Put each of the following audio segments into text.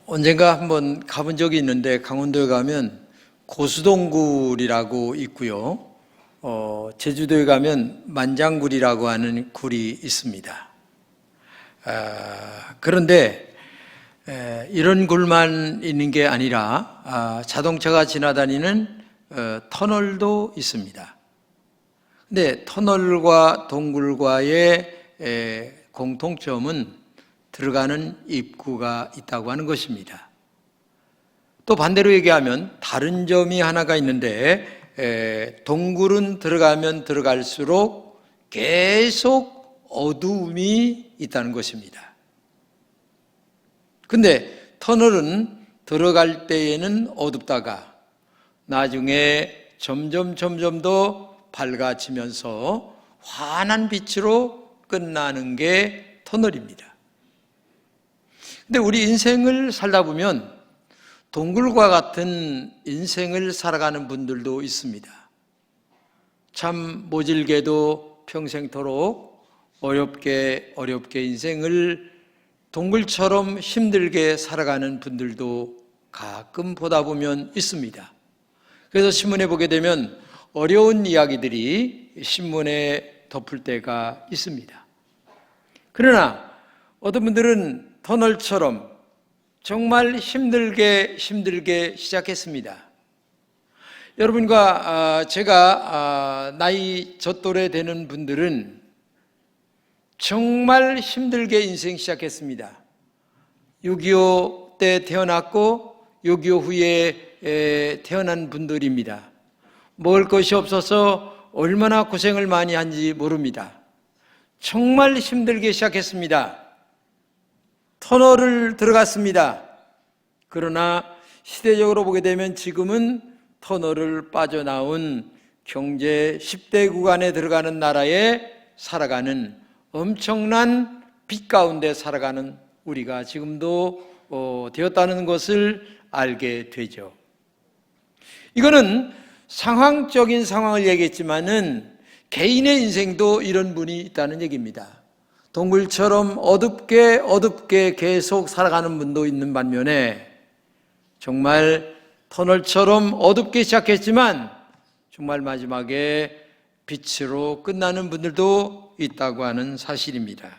언젠가 한번 가본 적이 있는데 강원도에 가면 고수동굴이라고 있고요. 제주도에 가면 만장굴이라고 하는 굴이 있습니다. 그런데 이런 굴만 있는 게 아니라 자동차가 지나다니는 터널도 있습니다. 근데 터널과 동굴과의 공통점은 들어가는 입구가 있다고 하는 것입니다. 또 반대로 얘기하면 다른 점이 하나가 있는데 동굴은 들어가면 들어갈수록 계속 어두움이 있다는 것입니다. 근데 터널은 들어갈 때에는 어둡다가 나중에 점점 더 밝아지면서 환한 빛으로 끝나는 게 터널입니다. 근데 우리 인생을 살다 보면 동굴과 같은 인생을 살아가는 분들도 있습니다. 참 모질게도 평생토록 어렵게 인생을 동굴처럼 힘들게 살아가는 분들도 가끔 보다 보면 있습니다. 그래서 신문에 보게 되면 어려운 이야기들이 신문에 덮을 때가 있습니다. 그러나 어떤 분들은 터널처럼 정말 힘들게 시작했습니다. 여러분과 제가 나이 젖또래 되는 분들은 정말 힘들게 인생 시작했습니다. 6.25 때 태어났고 6.25 후에 태어난 분들입니다. 먹을 것이 없어서 얼마나 고생을 많이 한지 모릅니다. 정말 힘들게 시작했습니다. 터널을 들어갔습니다. 그러나 시대적으로 보게 되면 지금은 터널을 빠져나온 경제 10대 구간에 들어가는 나라에 살아가는 엄청난 빛 가운데 살아가는 우리가 지금도 되었다는 것을 알게 되죠. 이거는 상황적인 상황을 얘기했지만은 개인의 인생도 이런 분이 있다는 얘기입니다. 동굴처럼 어둡게 계속 살아가는 분도 있는 반면에 정말 터널처럼 어둡게 시작했지만 정말 마지막에 빛으로 끝나는 분들도 있다고 하는 사실입니다.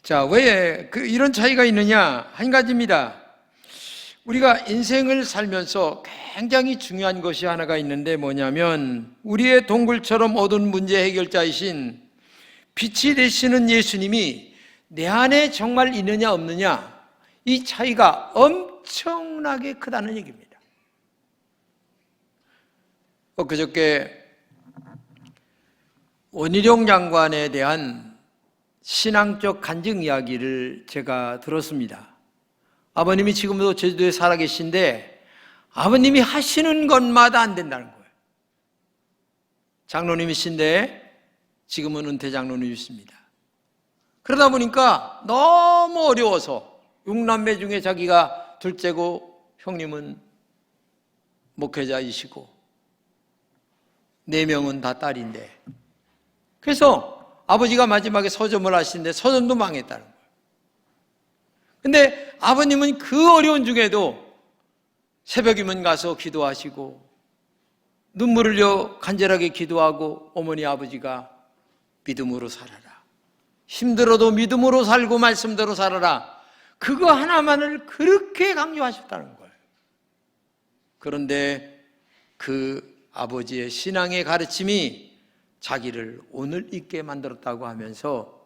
자, 왜 이런 차이가 있느냐? 한 가지입니다. 우리가 인생을 살면서 굉장히 중요한 것이 하나가 있는데 뭐냐면 우리의 동굴처럼 어두운 문제 해결자이신 빛이 되시는 예수님이 내 안에 정말 있느냐 없느냐, 이 차이가 엄청나게 크다는 얘기입니다. 그저께 원희룡 장관에 대한 신앙적 간증 이야기를 제가 들었습니다. 아버님이 지금도 제주도에 살아계신데 아버님이 하시는 것마다 안 된다는 거예요. 장로님이신데 지금은 은퇴 장로님이십니다. 그러다 보니까 너무 어려워서 6남매 중에 자기가 둘째고 형님은 목회자이시고 4명은 다 딸인데, 그래서 아버지가 마지막에 서점을 하시는데 서점도 망했다는 거예요. 근데 아버님은 그 어려운 중에도 새벽이면 가서 기도하시고 눈물을 흘려 간절하게 기도하고 어머니 아버지가 믿음으로 살아라, 힘들어도 믿음으로 살고 말씀대로 살아라, 그거 하나만을 그렇게 강조하셨다는 거예요. 그런데 그 아버지의 신앙의 가르침이 자기를 오늘 있게 만들었다고 하면서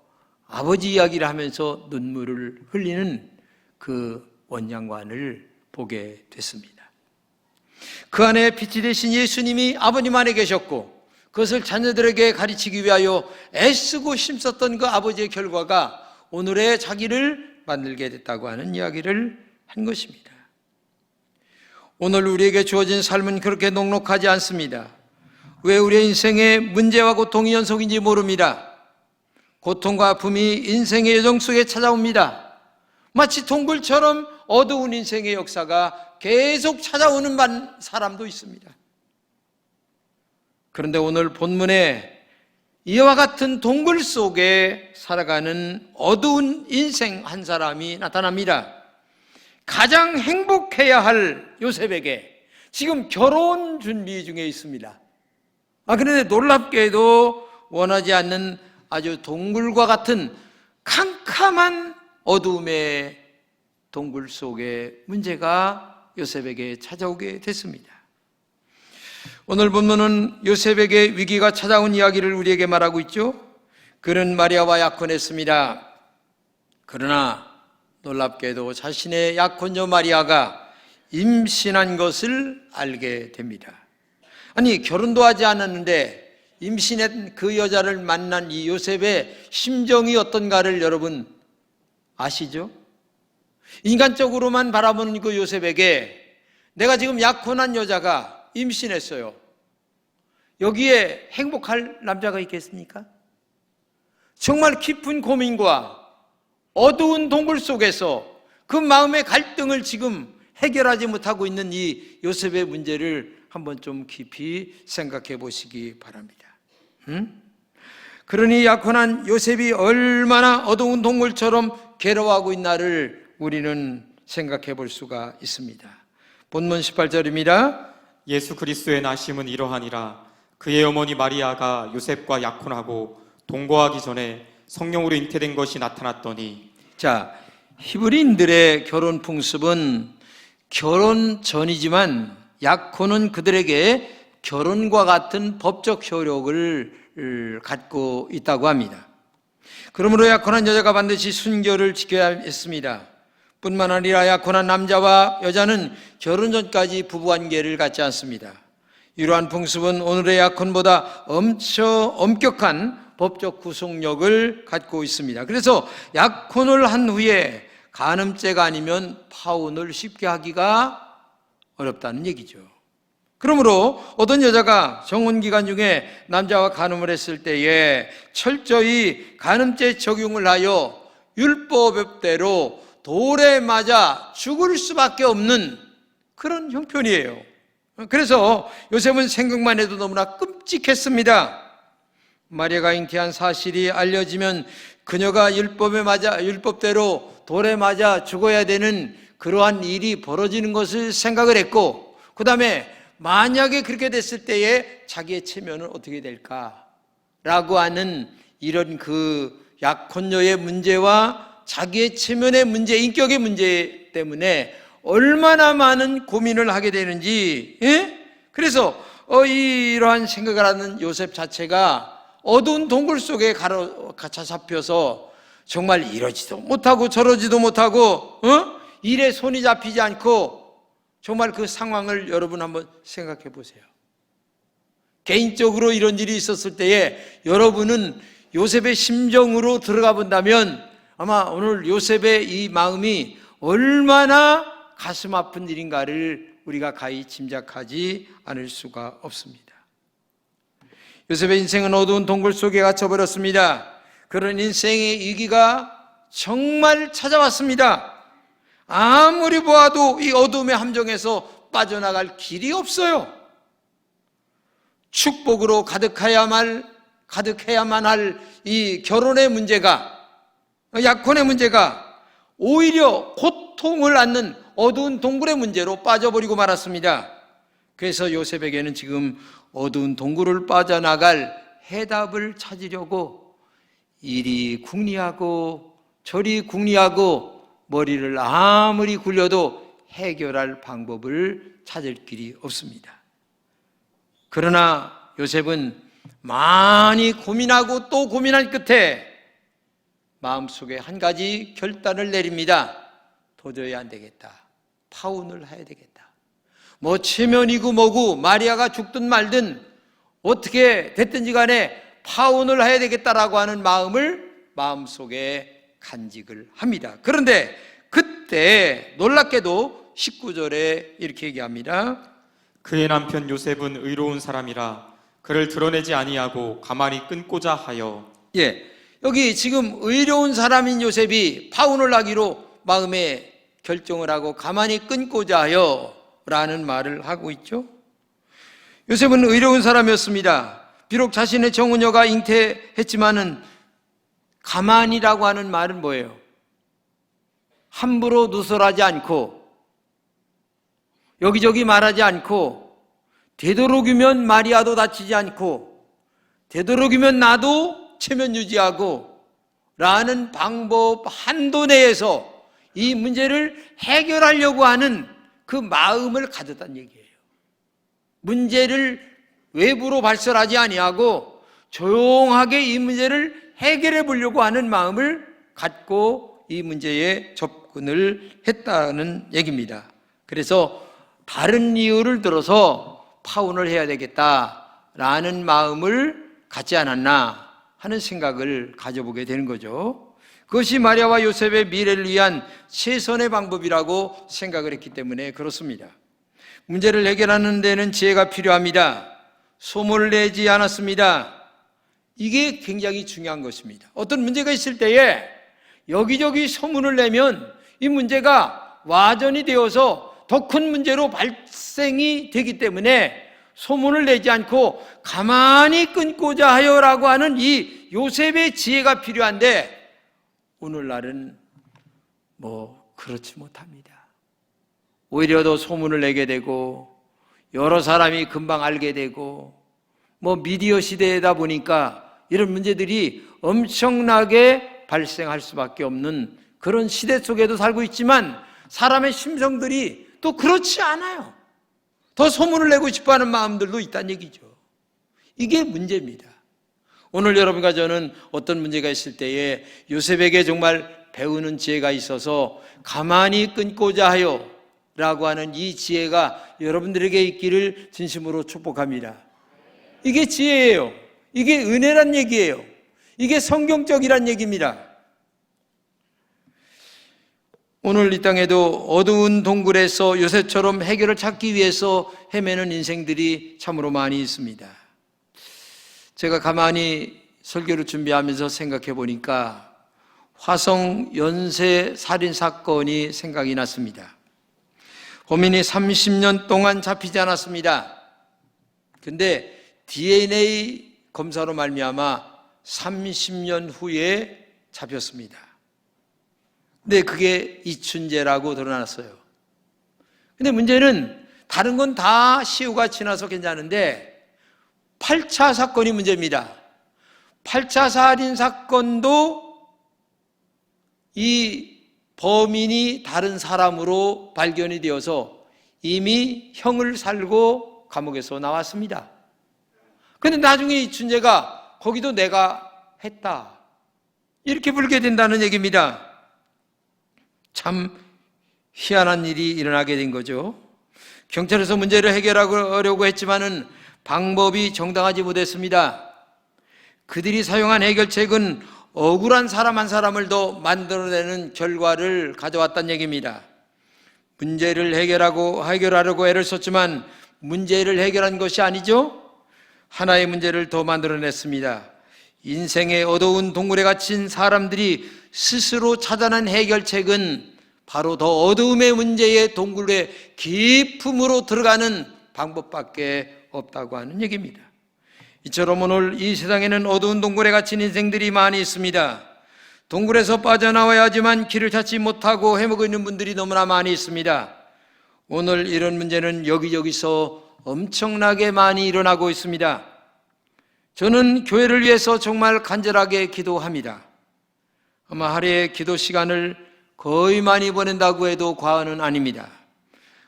아버지 이야기를 하면서 눈물을 흘리는 그 원장관을 보게 됐습니다. 그 안에 빛이 되신 예수님이 아버님 안에 계셨고 그것을 자녀들에게 가르치기 위하여 애쓰고 힘썼던 그 아버지의 결과가 오늘의 자기를 만들게 됐다고 하는 이야기를 한 것입니다. 오늘 우리에게 주어진 삶은 그렇게 녹록하지 않습니다. 왜 우리의 인생에 문제와 고통이 연속인지 모릅니다. 고통과 아픔이 인생의 여정 속에 찾아옵니다. 마치 동굴처럼 어두운 인생의 역사가 계속 찾아오는 사람도 있습니다. 그런데 오늘 본문에 이와 같은 동굴 속에 살아가는 어두운 인생 한 사람이 나타납니다. 가장 행복해야 할 요셉에게 지금 결혼 준비 중에 있습니다. 그런데 놀랍게도 원하지 않는 아주 동굴과 같은 캄캄한 어두움의 동굴 속에 문제가 요셉에게 찾아오게 됐습니다. 오늘 본문은 요셉에게 위기가 찾아온 이야기를 우리에게 말하고 있죠. 그는 마리아와 약혼했습니다. 그러나 놀랍게도 자신의 약혼녀 마리아가 임신한 것을 알게 됩니다. 아니, 결혼도 하지 않았는데 임신한 그 여자를 만난 이 요셉의 심정이 어떤가를 여러분 아시죠? 인간적으로만 바라보는 그 요셉에게 내가 지금 약혼한 여자가 임신했어요. 여기에 행복할 남자가 있겠습니까? 정말 깊은 고민과 어두운 동굴 속에서 그 마음의 갈등을 지금 해결하지 못하고 있는 이 요셉의 문제를 한번 좀 깊이 생각해 보시기 바랍니다. 그러니 약혼한 요셉이 얼마나 어두운 동굴처럼 괴로워하고 있나를 우리는 생각해 볼 수가 있습니다. 본문 18절입니다. 예수 그리스도의 나심은 이러하니라. 그의 어머니 마리아가 요셉과 약혼하고 동거하기 전에 성령으로 잉태된 것이 나타났더니. 자, 히브리인들의 결혼 풍습은 결혼 전이지만 약혼은 그들에게 결혼과 같은 법적 효력을 갖고 있다고 합니다. 그러므로 약혼한 여자가 반드시 순결을 지켜야 했습니다. 뿐만 아니라 약혼한 남자와 여자는 결혼 전까지 부부관계를 갖지 않습니다. 이러한 풍습은 오늘의 약혼보다 엄청 엄격한 법적 구속력을 갖고 있습니다. 그래서 약혼을 한 후에 간음죄가 아니면 파혼을 쉽게 하기가 어렵다는 얘기죠. 그러므로 어떤 여자가 정혼기간 중에 남자와 간음을 했을 때에 철저히 간음죄 적용을 하여 율법대로 돌에 맞아 죽을 수밖에 없는 그런 형편이에요. 그래서 요셉은 생각만 해도 너무나 끔찍했습니다. 마리아가 잉태한 사실이 알려지면 그녀가 율법에 맞아 율법대로 돌에 맞아 죽어야 되는 그러한 일이 벌어지는 것을 생각을 했고, 그 다음에 만약에 그렇게 됐을 때에 자기의 체면은 어떻게 될까라고 하는 이런 그 약혼녀의 문제와 자기의 체면의 문제, 인격의 문제 때문에 얼마나 많은 고민을 하게 되는지, 그래서 이러한 생각을 하는 요셉 자체가 어두운 동굴 속에 갇혀 잡혀서 정말 이러지도 못하고 저러지도 못하고 일에 손이 잡히지 않고 정말 그 상황을 여러분 한번 생각해 보세요. 개인적으로 이런 일이 있었을 때에 여러분은 요셉의 심정으로 들어가 본다면 아마 오늘 요셉의 이 마음이 얼마나 가슴 아픈 일인가를 우리가 가히 짐작하지 않을 수가 없습니다. 요셉의 인생은 어두운 동굴 속에 갇혀버렸습니다. 그런 인생의 위기가 정말 찾아왔습니다. 아무리 보아도 이 어둠의 함정에서 빠져나갈 길이 없어요. 축복으로 가득해야만 할 이 결혼의 문제가, 약혼의 문제가 오히려 고통을 안는 어두운 동굴의 문제로 빠져버리고 말았습니다. 그래서 요셉에게는 지금 어두운 동굴을 빠져나갈 해답을 찾으려고 이리 궁리하고 저리 궁리하고 머리를 아무리 굴려도 해결할 방법을 찾을 길이 없습니다. 그러나 요셉은 많이 고민하고 또 고민할 끝에 마음속에 한 가지 결단을 내립니다. 도저히 안 되겠다. 파혼을 해야 되겠다. 뭐 체면이고 뭐고 마리아가 죽든 말든 어떻게 됐든지 간에 파혼을 해야 되겠다라고 하는 마음을 마음속에 간직을 합니다. 그런데 그때 놀랍게도 19절에 이렇게 얘기합니다. 그의 남편 요셉은 의로운 사람이라 그를 드러내지 아니하고 가만히 끊고자 하여. 여기 지금 의로운 사람인 요셉이 파혼을 하기로 마음에 결정을 하고 가만히 끊고자 하여 라는 말을 하고 있죠. 요셉은 의로운 사람이었습니다. 비록 자신의 정혼녀가 잉태했지만은 가만히라고 하는 말은 뭐예요? 함부로 누설하지 않고 여기저기 말하지 않고, 되도록이면 마리아도 다치지 않고, 되도록이면 나도 체면 유지하고 라는 방법 한도 내에서 이 문제를 해결하려고 하는 그 마음을 가졌다는 얘기예요. 문제를 외부로 발설하지 아니하고 조용하게 이 문제를 해결해 보려고 하는 마음을 갖고 이 문제에 접근을 했다는 얘기입니다. 그래서 다른 이유를 들어서 파혼을 해야 되겠다라는 마음을 갖지 않았나 하는 생각을 가져보게 되는 거죠. 그것이 마리아와 요셉의 미래를 위한 최선의 방법이라고 생각을 했기 때문에 그렇습니다. 문제를 해결하는 데는 지혜가 필요합니다. 소문을 내지 않았습니다. 이게 굉장히 중요한 것입니다. 어떤 문제가 있을 때에 여기저기 소문을 내면 이 문제가 와전이 되어서 더 큰 문제로 발생이 되기 때문에 소문을 내지 않고 가만히 끊고자 하여라고 하는 이 요셉의 지혜가 필요한데 오늘날은 그렇지 못합니다. 오히려 더 소문을 내게 되고 여러 사람이 금방 알게 되고 미디어 시대이다 보니까 이런 문제들이 엄청나게 발생할 수밖에 없는 그런 시대 속에도 살고 있지만 사람의 심성들이 또 그렇지 않아요. 더 소문을 내고 싶어하는 마음들도 있다는 얘기죠. 이게 문제입니다. 오늘 여러분과 저는 어떤 문제가 있을 때에 요셉에게 정말 배우는 지혜가 있어서 가만히 끊고자 하여 라고 하는 이 지혜가 여러분들에게 있기를 진심으로 축복합니다. 이게 지혜예요. 이게 은혜란 얘기예요. 이게 성경적이란 얘기입니다. 오늘 이 땅에도 어두운 동굴에서 요셉처럼 해결을 찾기 위해서 헤매는 인생들이 참으로 많이 있습니다. 제가 가만히 설교를 준비하면서 생각해 보니까 화성 연쇄 살인 사건이 생각이 났습니다. 범인이 30년 동안 잡히지 않았습니다. 근데 DNA 검사로 말미암아 30년 후에 잡혔습니다. 근데 그게 이춘재라고 드러났어요. 근데 문제는 다른 건 다 시효가 지나서 괜찮은데 8차 사건이 문제입니다. 8차 살인 사건도 이 범인이 다른 사람으로 발견이 되어서 이미 형을 살고 감옥에서 나왔습니다. 그런데 나중에 이춘재가 거기도 내가 했다 이렇게 불게 된다는 얘기입니다. 참 희한한 일이 일어나게 된 거죠. 경찰에서 문제를 해결하려고 했지만은 방법이 정당하지 못했습니다. 그들이 사용한 해결책은 억울한 사람 한 사람을 더 만들어내는 결과를 가져왔다는 얘기입니다. 문제를 해결하려고 애를 썼지만 문제를 해결한 것이 아니죠. 하나의 문제를 더 만들어냈습니다. 인생의 어두운 동굴에 갇힌 사람들이 스스로 찾아낸 해결책은 바로 더 어두움의 문제의 동굴의 깊음으로 들어가는 방법밖에 없다고 하는 얘기입니다. 이처럼 오늘 이 세상에는 어두운 동굴에 갇힌 인생들이 많이 있습니다. 동굴에서 빠져나와야 하지만 길을 찾지 못하고 헤매고 있는 분들이 너무나 많이 있습니다. 오늘 이런 문제는 여기저기서 엄청나게 많이 일어나고 있습니다. 저는 교회를 위해서 정말 간절하게 기도합니다. 아마 하루에 기도 시간을 거의 많이 보낸다고 해도 과언은 아닙니다.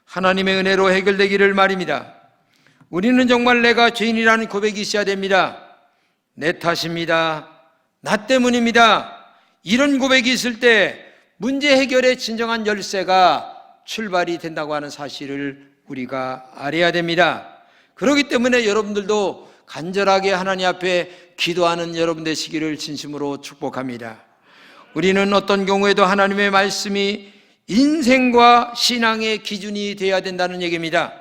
하나님의 은혜로 해결되기를 말입니다. 우리는 정말 내가 죄인이라는 고백이 있어야 됩니다. 내 탓입니다. 나 때문입니다. 이런 고백이 있을 때 문제 해결의 진정한 열쇠가 출발이 된다고 하는 사실을 우리가 알아야 됩니다. 그렇기 때문에 여러분들도 간절하게 하나님 앞에 기도하는 여러분 되시기를 진심으로 축복합니다. 우리는 어떤 경우에도 하나님의 말씀이 인생과 신앙의 기준이 되어야 된다는 얘기입니다.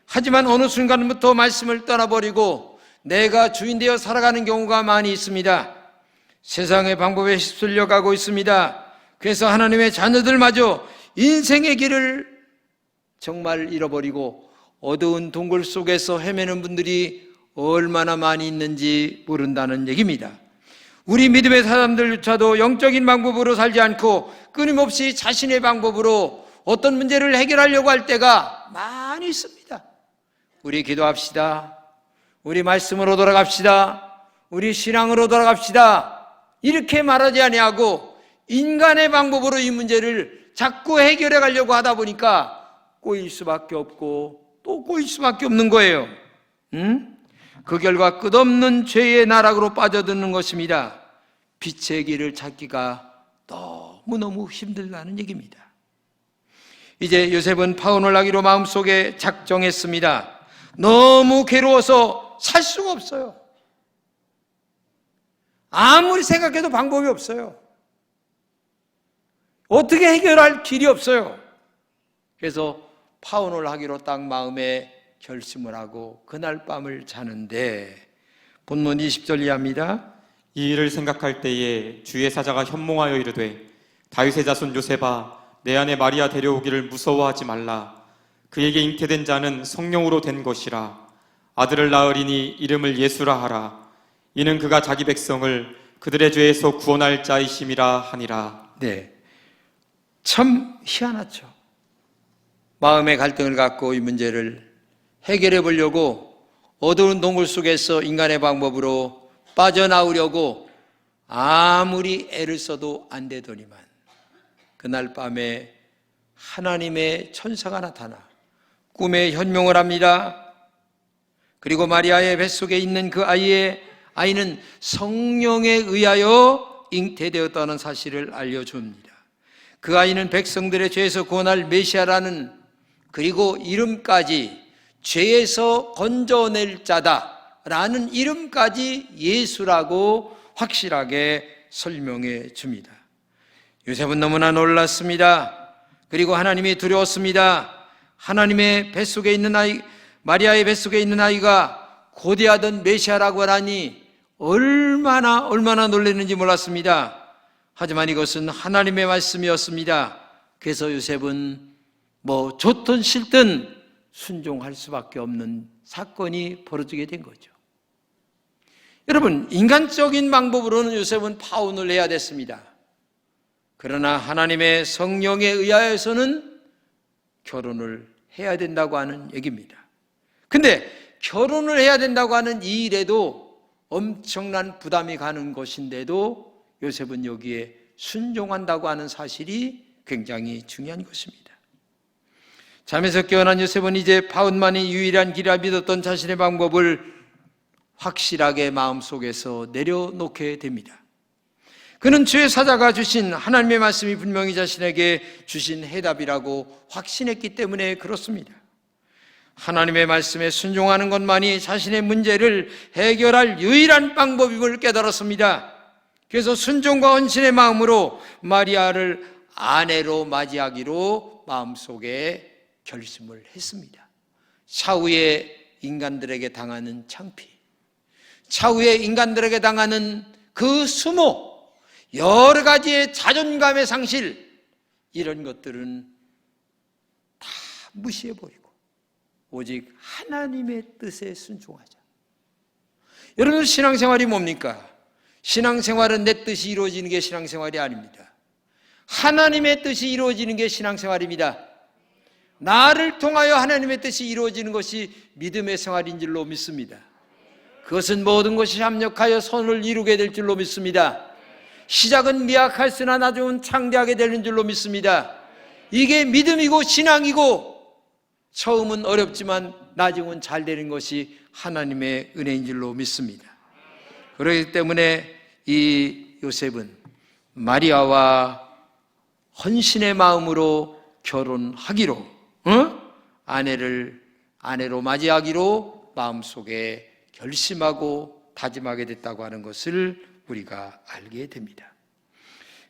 하지만 어느 순간부터 말씀을 떠나버리고 내가 주인 되어 살아가는 경우가 많이 있습니다. 세상의 방법에 휩쓸려 가고 있습니다. 그래서 하나님의 자녀들마저 인생의 길을 정말 잃어버리고 어두운 동굴 속에서 헤매는 분들이 얼마나 많이 있는지 모른다는 얘기입니다. 우리 믿음의 사람들조차도 영적인 방법으로 살지 않고 끊임없이 자신의 방법으로 어떤 문제를 해결하려고 할 때가 많이 있습니다. 우리 기도합시다. 우리 말씀으로 돌아갑시다. 우리 신앙으로 돌아갑시다. 이렇게 말하지 아니하고 인간의 방법으로 이 문제를 자꾸 해결해 가려고 하다 보니까 꼬일 수밖에 없고 또 꼬일 수밖에 없는 거예요. 그 결과 끝없는 죄의 나락으로 빠져드는 것입니다. 빛의 길을 찾기가 너무너무 힘들다는 얘기입니다. 이제 요셉은 파혼을 하기로 마음속에 작정했습니다. 너무 괴로워서 살 수가 없어요. 아무리 생각해도 방법이 없어요. 어떻게 해결할 길이 없어요. 그래서 파혼을 하기로 딱 마음에 결심을 하고 그날 밤을 자는데 본문 20절 이하입니다. 이 일을 생각할 때에 주의 사자가 현몽하여 이르되 다윗의 자손 요셉아 내 아내 마리아 데려오기를 무서워하지 말라. 그에게 잉태된 자는 성령으로 된 것이라. 아들을 낳으리니 이름을 예수라 하라. 이는 그가 자기 백성을 그들의 죄에서 구원할 자이심이라 하니라. 네, 참 희한하죠. 마음의 갈등을 갖고 이 문제를 해결해 보려고 어두운 동굴 속에서 인간의 방법으로 빠져나오려고 아무리 애를 써도 안 되더니만 그날 밤에 하나님의 천사가 나타나 꿈에 현명을 합니다. 그리고 마리아의 뱃속에 있는 그 아이는 성령에 의하여 잉태되었다는 사실을 알려줍니다. 그 아이는 백성들의 죄에서 구원할 메시아라는, 그리고 이름까지 죄에서 건져낼 자다라는 이름까지 예수라고 확실하게 설명해 줍니다. 요셉은 너무나 놀랐습니다. 그리고 하나님이 두려웠습니다. 하나님의 뱃속에 있는 아이, 마리아의 뱃속에 있는 아이가 고대하던 메시아라고 하니 얼마나 놀랐는지 몰랐습니다. 하지만 이것은 하나님의 말씀이었습니다. 그래서 요셉은 좋든 싫든 순종할 수밖에 없는 사건이 벌어지게 된 거죠. 여러분, 인간적인 방법으로는 요셉은 파혼을 해야 됐습니다. 그러나 하나님의 성령에 의하여서는 결혼을 해야 된다고 하는 얘기입니다. 근데 결혼을 해야 된다고 하는 이 일에도 엄청난 부담이 가는 것인데도 요셉은 여기에 순종한다고 하는 사실이 굉장히 중요한 것입니다. 잠에서 깨어난 요셉은 이제 파혼만이 유일한 길이라 믿었던 자신의 방법을 확실하게 마음속에서 내려놓게 됩니다. 그는 주의 사자가 주신 하나님의 말씀이 분명히 자신에게 주신 해답이라고 확신했기 때문에 그렇습니다. 하나님의 말씀에 순종하는 것만이 자신의 문제를 해결할 유일한 방법임을 깨달았습니다. 그래서 순종과 헌신의 마음으로 마리아를 아내로 맞이하기로 마음속에 결심을 했습니다. 차후에 인간들에게 당하는 창피, 차후에 인간들에게 당하는 그 수모, 여러 가지의 자존감의 상실, 이런 것들은 다 무시해버리고 오직 하나님의 뜻에 순종하자. 여러분, 신앙생활이 뭡니까? 신앙생활은 내 뜻이 이루어지는 게 신앙생활이 아닙니다. 하나님의 뜻이 이루어지는 게 신앙생활입니다. 나를 통하여 하나님의 뜻이 이루어지는 것이 믿음의 생활인 줄로 믿습니다. 그것은 모든 것이 합력하여 선을 이루게 될 줄로 믿습니다. 시작은 미약할으나 나중은 창대하게 되는 줄로 믿습니다. 이게 믿음이고 신앙이고, 처음은 어렵지만 나중은 잘 되는 것이 하나님의 은혜인 줄로 믿습니다. 그렇기 때문에 이 요셉은 마리아와 헌신의 마음으로 결혼하기로, 아내로 맞이하기로 마음속에 결심하고 다짐하게 됐다고 하는 것을 우리가 알게 됩니다.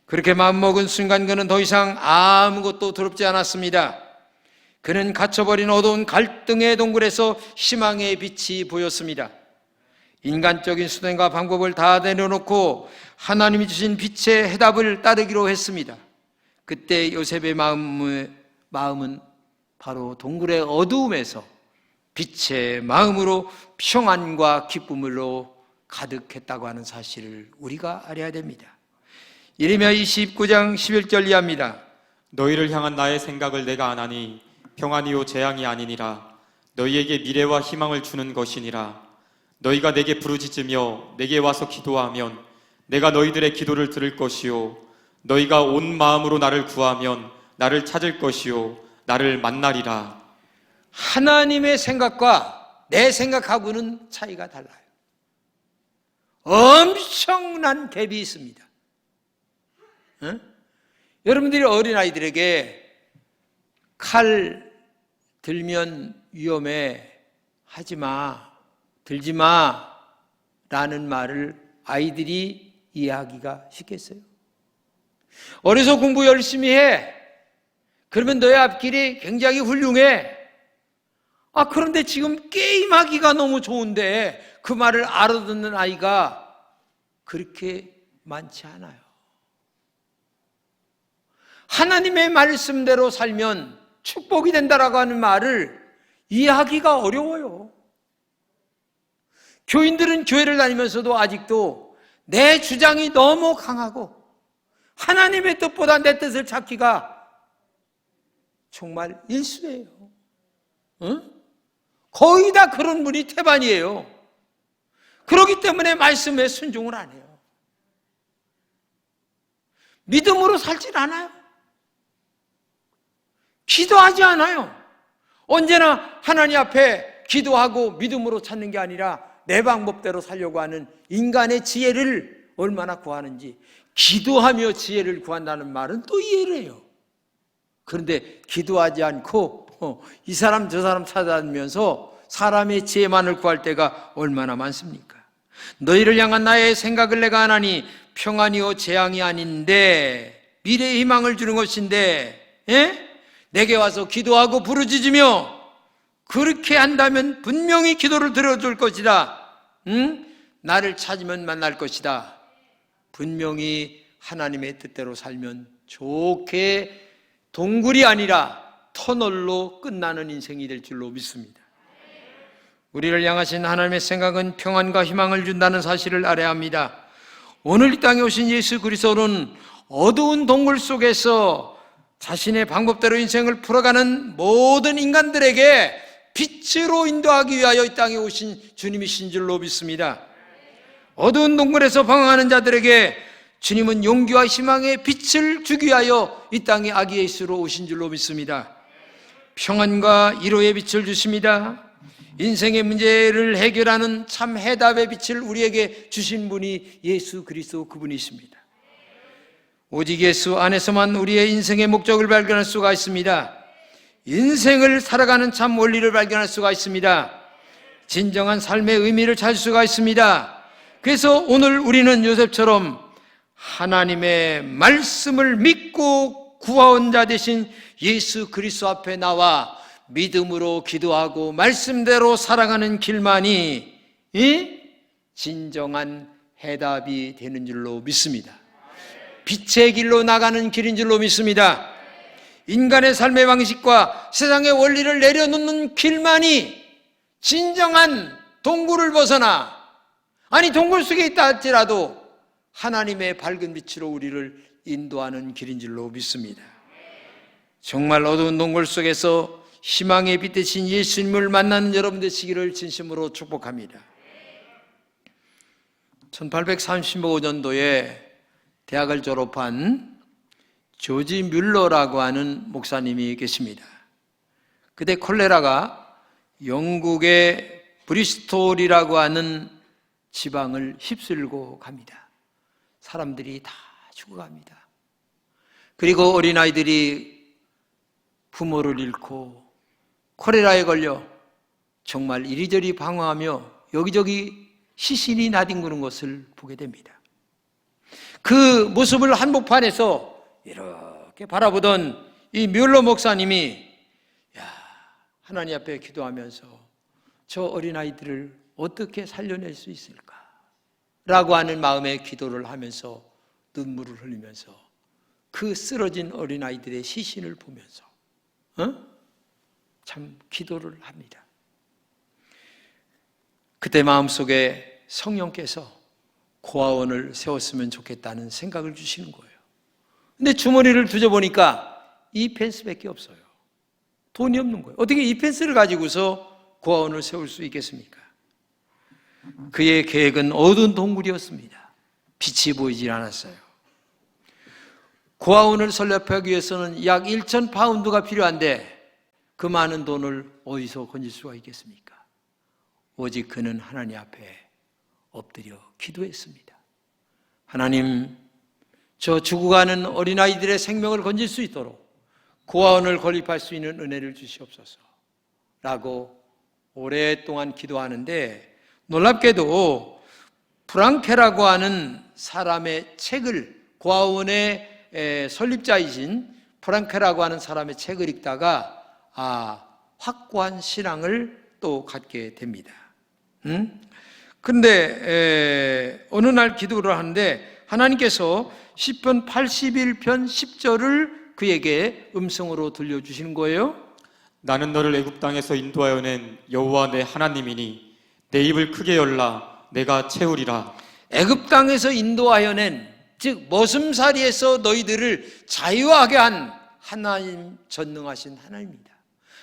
그렇게 마음먹은 순간 그는 더 이상 아무것도 두렵지 않았습니다. 그는 갇혀버린 어두운 갈등의 동굴에서 희망의 빛이 보였습니다. 인간적인 수단과 방법을 다 내려놓고 하나님이 주신 빛의 해답을 따르기로 했습니다. 그때 요셉의 마음은 바로 동굴의 어두움에서 빛의 마음으로 평안과 기쁨으로 가득했다고 하는 사실을 우리가 알아야 됩니다. 예레미야 29장 11절 이하입니다. 너희를 향한 나의 생각을 내가 아나니 평안이요 재앙이 아니니라. 너희에게 미래와 희망을 주는 것이니라. 너희가 내게 부르짖으며 내게 와서 기도하면 내가 너희들의 기도를 들을 것이요 너희가 온 마음으로 나를 구하면 나를 찾을 것이요 나를 만나리라. 하나님의 생각과 내 생각하고는 차이가 달라요. 엄청난 갭이 있습니다. 응? 여러분들이 어린아이들에게 칼 들면 위험해, 하지마, 들지마 라는 말을 아이들이 이해하기가 쉽겠어요? 어려서 공부 열심히 해. 그러면 너의 앞길이 굉장히 훌륭해. 그런데 지금 게임하기가 너무 좋은데 그 말을 알아듣는 아이가 그렇게 많지 않아요. 하나님의 말씀대로 살면 축복이 된다라고 하는 말을 이해하기가 어려워요. 교인들은 교회를 다니면서도 아직도 내 주장이 너무 강하고 하나님의 뜻보다 내 뜻을 찾기가 정말 일수예요. 응? 거의 다 그런 분이 태반이에요. 그렇기 때문에 말씀에 순종을 안 해요. 믿음으로 살질 않아요. 기도하지 않아요. 언제나 하나님 앞에 기도하고 믿음으로 찾는 게 아니라 내 방법대로 살려고 하는 인간의 지혜를 얼마나 구하는지. 기도하며 지혜를 구한다는 말은 또 이해를 해요. 그런데 기도하지 않고 이 사람 저 사람 찾아다니면서 사람의 지혜만을 구할 때가 얼마나 많습니까? 너희를 향한 나의 생각을 내가 아나니 평안이요 재앙이 아닌데 미래의 희망을 주는 것인데, 내게 와서 기도하고 부르짖으며 그렇게 한다면 분명히 기도를 들어줄 것이다. 나를 찾으면 만날 것이다. 분명히 하나님의 뜻대로 살면 좋게 동굴이 아니라 터널로 끝나는 인생이 될 줄로 믿습니다. 우리를 향하신 하나님의 생각은 평안과 희망을 준다는 사실을 알아야 합니다. 오늘 이 땅에 오신 예수 그리스도는 어두운 동굴 속에서 자신의 방법대로 인생을 풀어가는 모든 인간들에게 빛으로 인도하기 위하여 이 땅에 오신 주님이신 줄로 믿습니다. 어두운 동굴에서 방황하는 자들에게 주님은 용기와 희망의 빛을 주기 위하여 이 땅에 아기 예수로 오신 줄로 믿습니다. 평안과 위로의 빛을 주십니다. 인생의 문제를 해결하는 참 해답의 빛을 우리에게 주신 분이 예수 그리스도 그분이십니다. 오직 예수 안에서만 우리의 인생의 목적을 발견할 수가 있습니다. 인생을 살아가는 참 원리를 발견할 수가 있습니다. 진정한 삶의 의미를 찾을 수가 있습니다. 그래서 오늘 우리는 요셉처럼 하나님의 말씀을 믿고 구원자 되신 예수 그리스도 앞에 나와 믿음으로 기도하고 말씀대로 살아가는 길만이 진정한 해답이 되는 줄로 믿습니다. 빛의 길로 나가는 길인 줄로 믿습니다. 인간의 삶의 방식과 세상의 원리를 내려놓는 길만이 진정한 동굴을 벗어나, 아니 동굴 속에 있다 할지라도 하나님의 밝은 빛으로 우리를 인도하는 길인 줄로 믿습니다. 정말 어두운 동굴 속에서 희망의 빛 대신 예수님을 만나는 여러분 되시기를 진심으로 축복합니다. 1835년도에 대학을 졸업한 조지 뮬러라고 하는 목사님이 계십니다. 그때 콜레라가 영국의 브리스톨이라고 하는 지방을 휩쓸고 갑니다. 사람들이 다 죽어갑니다. 그리고 어린아이들이 부모를 잃고 콜레라에 걸려 정말 이리저리 방황하며 여기저기 시신이 나뒹구는 것을 보게 됩니다. 그 모습을 한복판에서 이렇게 바라보던 이 뮬러 목사님이 하나님 앞에 기도하면서 저 어린아이들을 어떻게 살려낼 수 있을까? 라고 하는 마음의 기도를 하면서 눈물을 흘리면서 그 쓰러진 어린아이들의 시신을 보면서 참 기도를 합니다. 그때 마음속에 성령께서 고아원을 세웠으면 좋겠다는 생각을 주시는 거예요. 근데 주머니를 뒤져보니까 이 펜스밖에 없어요. 돈이 없는 거예요. 어떻게 이 펜스를 가지고서 고아원을 세울 수 있겠습니까? 그의 계획은 어두운 동굴이었습니다. 빛이 보이질 않았어요. 고아원을 설립하기 위해서는 약 1,000파운드가 필요한데 그 많은 돈을 어디서 건질 수가 있겠습니까? 오직 그는 하나님 앞에 엎드려 기도했습니다. 하나님, 저 죽어가는 어린아이들의 생명을 건질 수 있도록 고아원을 건립할 수 있는 은혜를 주시옵소서 라고 오랫동안 기도하는데, 놀랍게도 프랑케라고 하는 사람의 책을, 고아원의 설립자이신 프랑케라고 하는 사람의 책을 읽다가 확고한 신앙을 또 갖게 됩니다. 그런데 어느 날 기도를 하는데 하나님께서 시편 81편 10절을 그에게 음성으로 들려주시는 거예요. 나는 너를 애굽 땅에서 인도하여 낸 여호와 내 하나님이니 내 입을 크게 열라 내가 채우리라. 애굽 땅에서 인도하여 낸, 즉 머슴살이에서 너희들을 자유하게 한 하나님, 전능하신 하나님입니다.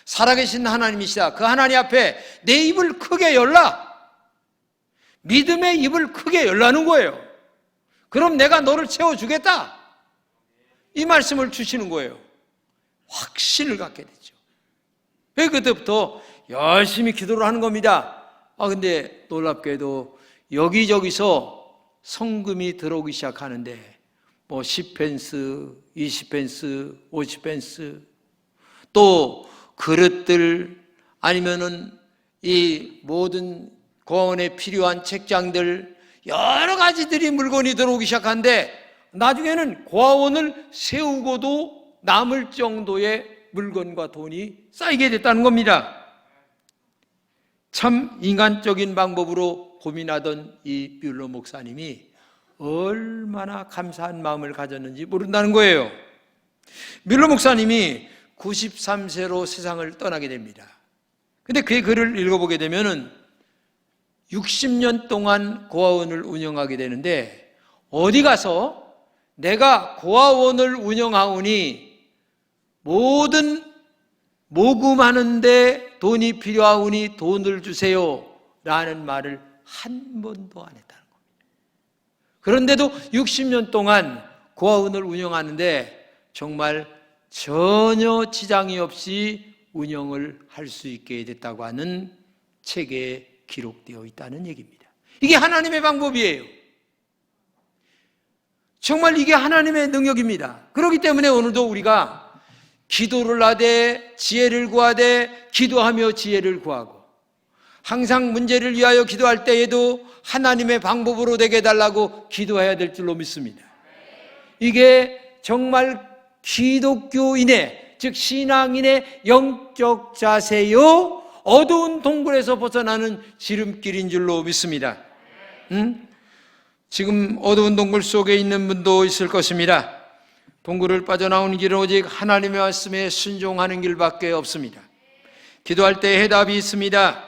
살아계신 하나님이시다. 그 하나님 앞에 내 입을 크게 열라. 믿음의 입을 크게 열라는 거예요. 그럼 내가 너를 채워주겠다. 이 말씀을 주시는 거예요. 확신을 갖게 되죠. 그때부터 열심히 기도를 하는 겁니다. 근데 놀랍게도 여기저기서 성금이 들어오기 시작하는데 10펜스, 20펜스, 50펜스, 또 그릇들, 아니면은 이 모든 고아원에 필요한 책장들, 여러 가지들이 물건이 들어오기 시작하는데 나중에는 고아원을 세우고도 남을 정도의 물건과 돈이 쌓이게 됐다는 겁니다. 참 인간적인 방법으로 고민하던 이 뮬러 목사님이 얼마나 감사한 마음을 가졌는지 모른다는 거예요. 뮬러 목사님이 93세로 세상을 떠나게 됩니다. 근데 그의 글을 읽어보게 되면은 60년 동안 고아원을 운영하게 되는데, 어디 가서 내가 고아원을 운영하오니 모든 모금하는데 돈이 필요하오니 돈을 주세요 라는 말을 한 번도 안 했다는 겁니다. 그런데도 60년 동안 고아원을 운영하는데 정말 전혀 지장이 없이 운영을 할 수 있게 됐다고 하는 책에 기록되어 있다는 얘기입니다. 이게 하나님의 방법이에요. 정말 이게 하나님의 능력입니다. 그렇기 때문에 오늘도 우리가 기도를 하되 지혜를 구하되 기도하며 지혜를 구하고, 항상 문제를 위하여 기도할 때에도 하나님의 방법으로 되게 해달라고 기도해야 될 줄로 믿습니다. 이게 정말 기독교인의, 즉 신앙인의 영적 자세요, 어두운 동굴에서 벗어나는 지름길인 줄로 믿습니다. 지금 어두운 동굴 속에 있는 분도 있을 것입니다. 동굴을 빠져나오는 길은 오직 하나님의 말씀에 순종하는 길밖에 없습니다. 기도할 때 해답이 있습니다.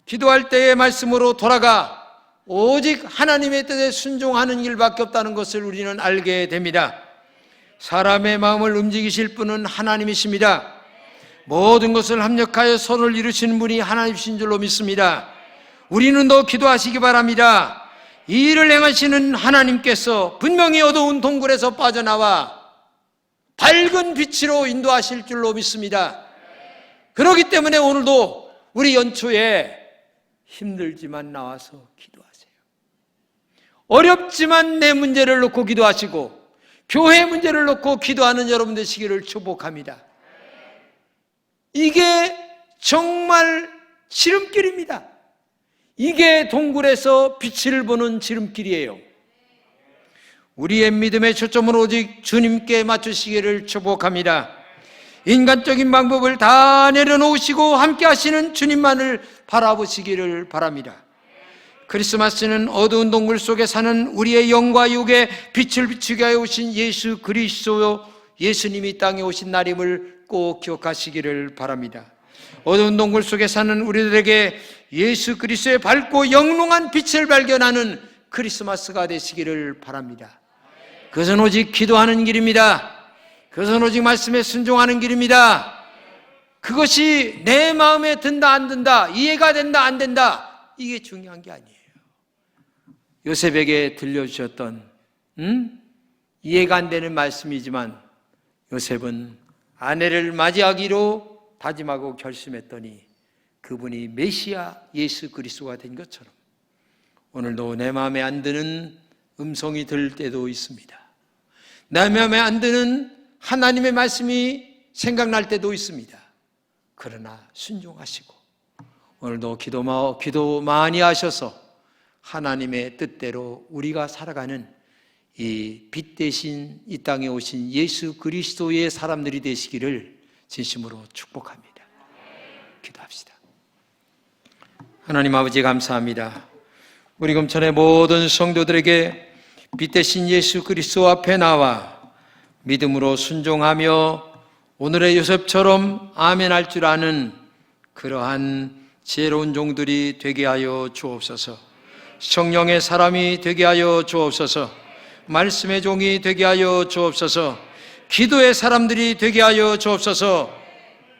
기도할 때의 말씀으로 돌아가 오직 하나님의 뜻에 순종하는 길밖에 없다는 것을 우리는 알게 됩니다. 사람의 마음을 움직이실 분은 하나님이십니다. 모든 것을 합력하여 선을 이루시는 분이 하나님이신 줄로 믿습니다. 우리는 더 기도하시기 바랍니다. 이 일을 행하시는 하나님께서 분명히 어두운 동굴에서 빠져나와 밝은 빛으로 인도하실 줄로 믿습니다. 그렇기 때문에 오늘도 우리 연초에 힘들지만 나와서 기도하세요. 어렵지만 내 문제를 놓고 기도하시고 교회 문제를 놓고 기도하는 여러분 되시기를 축복합니다. 이게 정말 지름길입니다. 이게 동굴에서 빛을 보는 지름길이에요. 우리의 믿음의 초점을 오직 주님께 맞추시기를 축복합니다. 인간적인 방법을 다 내려놓으시고 함께 하시는 주님만을 바라보시기를 바랍니다. 크리스마스는 어두운 동굴 속에 사는 우리의 영과 육에 빛을 비추게 하여 오신 예수 그리스도, 예수님이 땅에 오신 날임을 꼭 기억하시기를 바랍니다. 어두운 동굴 속에 사는 우리들에게 예수 그리스도의 밝고 영롱한 빛을 발견하는 크리스마스가 되시기를 바랍니다. 그것은 오직 기도하는 길입니다. 그것은 오직 말씀에 순종하는 길입니다. 그것이 내 마음에 든다 안 든다, 이해가 된다 안 된다, 이게 중요한 게 아니에요. 요셉에게 들려주셨던 이해가 안 되는 말씀이지만 요셉은 아내를 맞이하기로 다짐하고 결심했더니 그분이 메시아 예수 그리스도가 된 것처럼 오늘도 내 마음에 안 드는 음성이 들 때도 있습니다. 내 마음에 안 드는 하나님의 말씀이 생각날 때도 있습니다. 그러나 순종하시고 오늘도 기도 많이 하셔서 하나님의 뜻대로 우리가 살아가는 이 빛 대신 이 땅에 오신 예수 그리스도의 사람들이 되시기를 진심으로 축복합니다. 기도합시다. 하나님 아버지 감사합니다. 우리 금천의 모든 성도들에게 빛 대신 예수 그리스도 앞에 나와 믿음으로 순종하며 오늘의 요셉처럼 아멘할 줄 아는 그러한 지혜로운 종들이 되게 하여 주옵소서. 성령의 사람이 되게 하여 주옵소서. 말씀의 종이 되게 하여 주옵소서. 기도의 사람들이 되게 하여 주옵소서.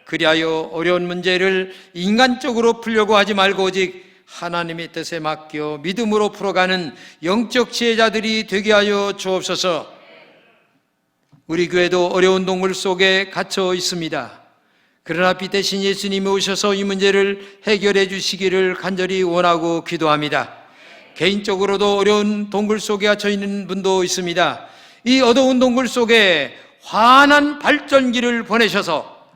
그리하여 어려운 문제를 인간적으로 풀려고 하지 말고 오직 하나님의 뜻에 맡겨 믿음으로 풀어가는 영적 지혜자들이 되게 하여 주옵소서. 우리 교회도 어려운 동굴 속에 갇혀 있습니다. 그러나 빛 대신 예수님이 오셔서 이 문제를 해결해 주시기를 간절히 원하고 기도합니다. 개인적으로도 어려운 동굴 속에 갇혀 있는 분도 있습니다. 이 어두운 동굴 속에 환한 발전기를 보내셔서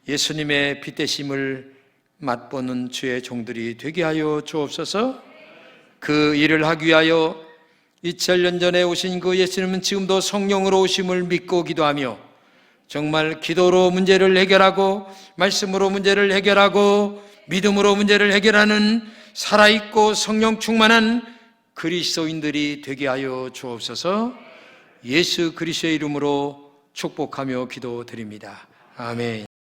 예수님의 빛 대심을 맛보는 주의 종들이 되게 하여 주옵소서. 그 일을 하기 위하여 2000년 전에 오신 그 예수님은 지금도 성령으로 오심을 믿고 기도하며 정말 기도로 문제를 해결하고 말씀으로 문제를 해결하고 믿음으로 문제를 해결하는 살아있고 성령 충만한 그리스도인들이 되게 하여 주옵소서. 예수 그리스도의 이름으로 축복하며 기도드립니다. 아멘.